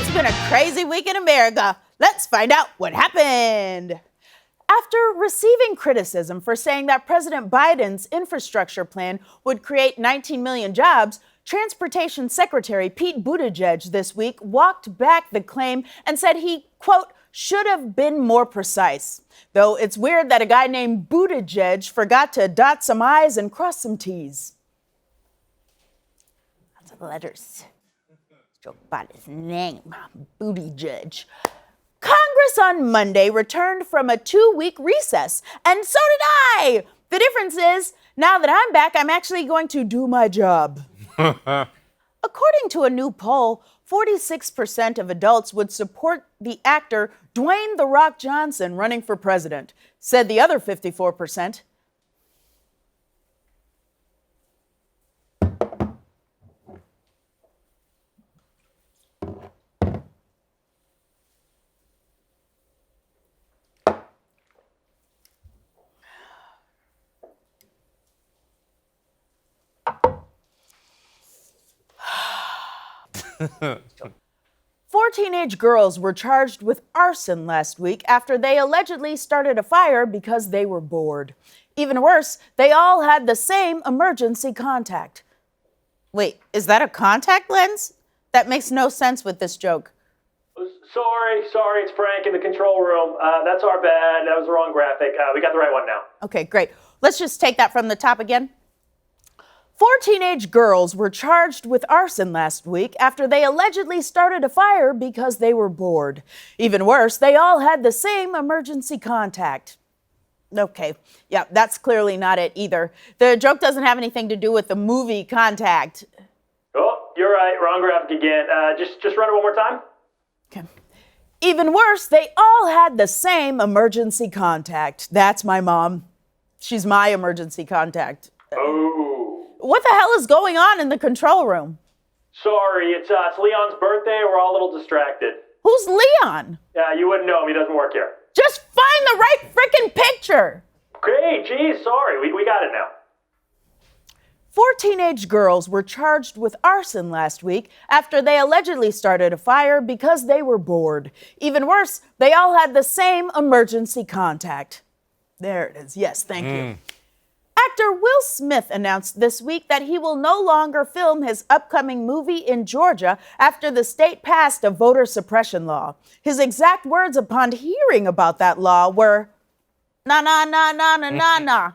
It's been a crazy week in America. Let's find out what happened. After receiving criticism for saying that President Biden's infrastructure plan would create 19 million jobs, Transportation Secretary Pete Buttigieg this week walked back the claim and said he, quote, should have been more precise. Though it's weird that a guy named Buttigieg forgot to dot some I's and cross some T's. Lots of letters. Joke about his name, Buttigieg. Congress on Monday returned from a 2-week recess, and so did I. The difference is, now that I'm back, I'm actually going to do my job. According to a new poll, 46% of adults would support the actor Dwayne "The Rock" Johnson running for president, said the other 54%. 4 teenage girls were charged with arson last week after they allegedly started a fire because they were bored. Even worse, they all had the same emergency contact. Wait, is that a contact lens? That makes no sense with this joke. Sorry, it's Frank in the control room. That's our bad. That was the wrong graphic. We got the right one now. Okay, great. Let's just take that from the top again. 4 teenage girls were charged with arson last week after they allegedly started a fire because they were bored. Even worse, they all had the same emergency contact. Okay, yeah, that's clearly not it either. The joke doesn't have anything to do with the movie Contact. Oh, you're right. Wrong graphic again. Just run it one more time. Okay. Even worse, they all had the same emergency contact. That's my mom. She's my emergency contact. Oh. What the hell is going on in the control room? Sorry, it's Leon's birthday. We're all a little distracted. Who's Leon? Yeah, you wouldn't know him. He doesn't work here. Just find the right frickin' picture. Okay, geez, sorry. We got it now. 4 teenage girls were charged with arson last week after they allegedly started a fire because they were bored. Even worse, they all had the same emergency contact. There it is. Yes, thank you. Actor Will Smith announced this week that he will no longer film his upcoming movie in Georgia after the state passed a voter suppression law. His exact words upon hearing about that law were, na na na na na na na,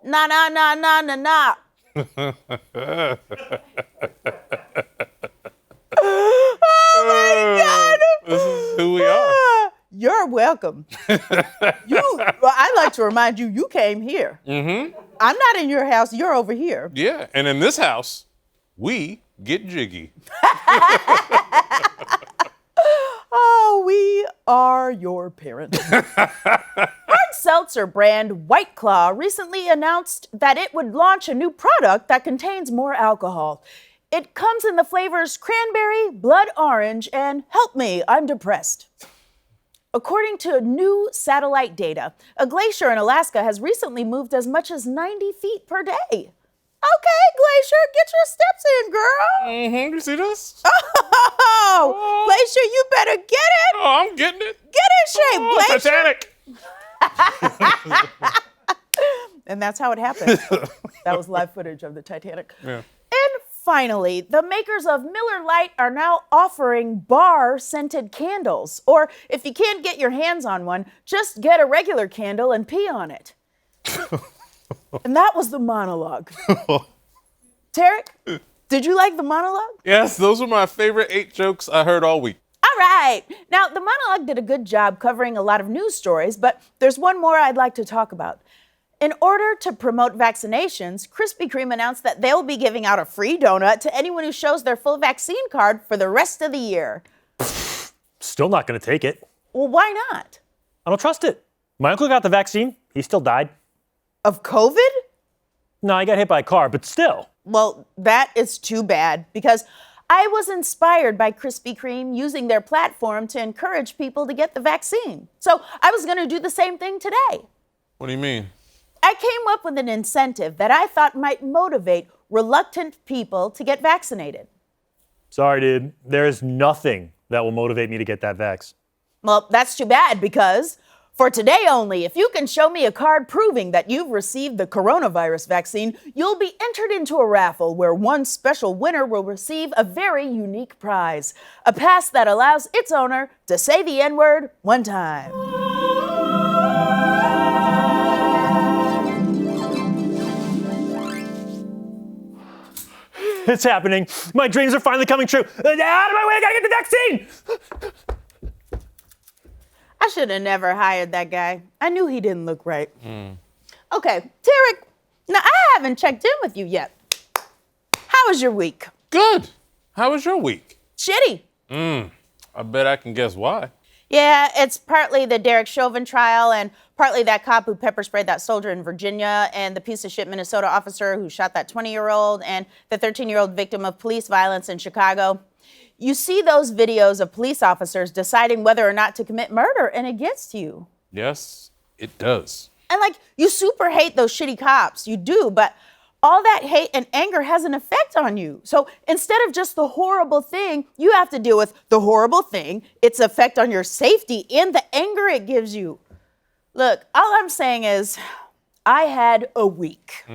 na na na na na na. Oh my God! This is who we are. You're welcome. I'd like to remind you, you came here. Mm-hmm. I'm not in your house, you're over here. Yeah, and in this house, we get jiggy. Oh, we are your parents. Hard seltzer brand White Claw recently announced that it would launch a new product that contains more alcohol. It comes in the flavors cranberry, blood orange, and help me, I'm depressed. According to new satellite data, a glacier in Alaska has recently moved as much as 90 feet per day. Okay, glacier, get your steps in, girl. Mm-hmm. You see this? Oh, glacier, you better get it. Oh, I'm getting it. Get in shape, glacier. Titanic. And that's how it happened. That was live footage of the Titanic. Yeah. And finally, the makers of Miller Lite are now offering bar-scented candles. Or if you can't get your hands on one, just get a regular candle and pee on it. And that was the monologue. Tarek, did you like the monologue? Yes, those were my favorite 8 jokes I heard all week. All right. Now, the monologue did a good job covering a lot of news stories, but there's one more I'd like to talk about. In order to promote vaccinations, Krispy Kreme announced that they'll be giving out a free donut to anyone who shows their full vaccine card for the rest of the year. Still not going to take it. Well, why not? I don't trust it. My uncle got the vaccine. He still died. Of COVID? No, he got hit by a car, but still. Well, that is too bad, because I was inspired by Krispy Kreme using their platform to encourage people to get the vaccine. So I was going to do the same thing today. What do you mean? I came up with an incentive that I thought might motivate reluctant people to get vaccinated. Sorry, dude. There is nothing that will motivate me to get that vax. Well, that's too bad because for today only, if you can show me a card proving that you've received the coronavirus vaccine, you'll be entered into a raffle where one special winner will receive a very unique prize, a pass that allows its owner to say the N-word one time. It's happening. My dreams are finally coming true. Out of my way, I gotta get the vaccine! I should have never hired that guy. I knew he didn't look right. Okay, Tarek, now I haven't checked in with you yet. How was your week? Good. How was your week? Shitty. I bet I can guess why. Yeah, it's partly the Derek Chauvin trial and partly that cop who pepper sprayed that soldier in Virginia and the piece of shit Minnesota officer who shot that 20-year-old and the 13-year-old victim of police violence in Chicago. You see those videos of police officers deciding whether or not to commit murder, and it gets to you. Yes, it does. And you super hate those shitty cops. You do, but all that hate and anger has an effect on you. So instead of just the horrible thing, you have to deal with the horrible thing, its effect on your safety, and the anger it gives you. Look, all I'm saying is, I had a week.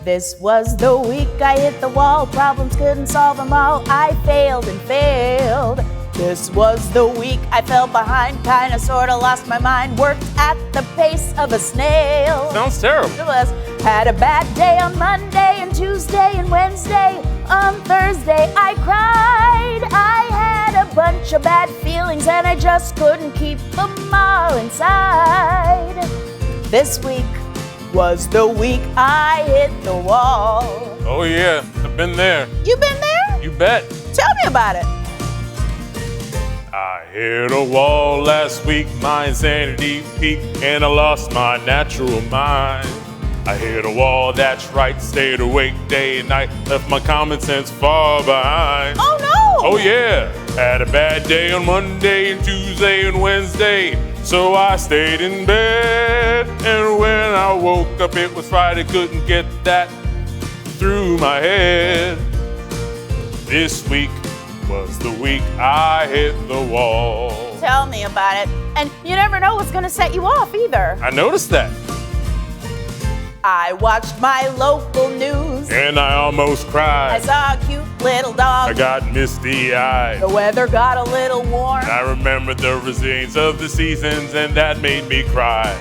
This was the week I hit the wall, problems couldn't solve them all, I failed and failed. This was the week I fell behind, kinda sorta lost my mind, worked at the pace of a snail. Sounds terrible. It was. Had a bad day on Monday and Tuesday and Wednesday. On Thursday I cried. I had a bunch of bad feelings and I just couldn't keep them all inside. This week was the week I hit the wall. Oh yeah, I've been there. You been there? You bet. Tell me about it. I hit a wall last week, my insanity peaked, and I lost my natural mind. I hit a wall, that's right, stayed awake day and night, left my common sense far behind. Oh no! Oh yeah, had a bad day on Monday and Tuesday and Wednesday, so I stayed in bed. And when I woke up, it was Friday, couldn't get that through my head. This week was the week I hit the wall. Tell me about it. And you never know what's gonna set you off either. I noticed that. I watched my local news. And I almost I cried. saw a cute little dog. I got misty eyed. The weather got a little warm. I remembered the resilience of the seasons, and that made me cry.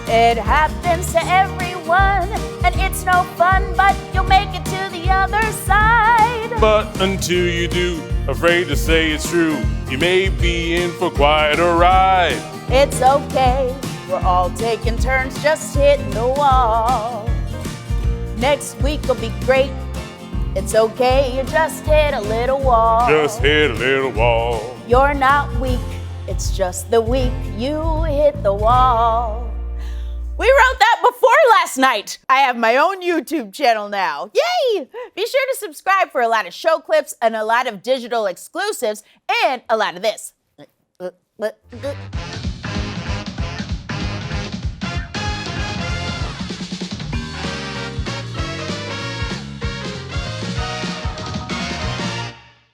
It happens to everyone, and it's no fun, but you'll make it to the other side. But until you do, afraid to say it's true, you may be in for quite a ride. It's okay, we're all taking turns just hitting the wall. Next week will be great. It's okay, you just hit a little wall. Just hit a little wall. You're not weak, it's just the week you hit the wall. We wrote that before last night. I have my own YouTube channel now. Yay! Be sure to subscribe for a lot of show clips and a lot of digital exclusives and a lot of this.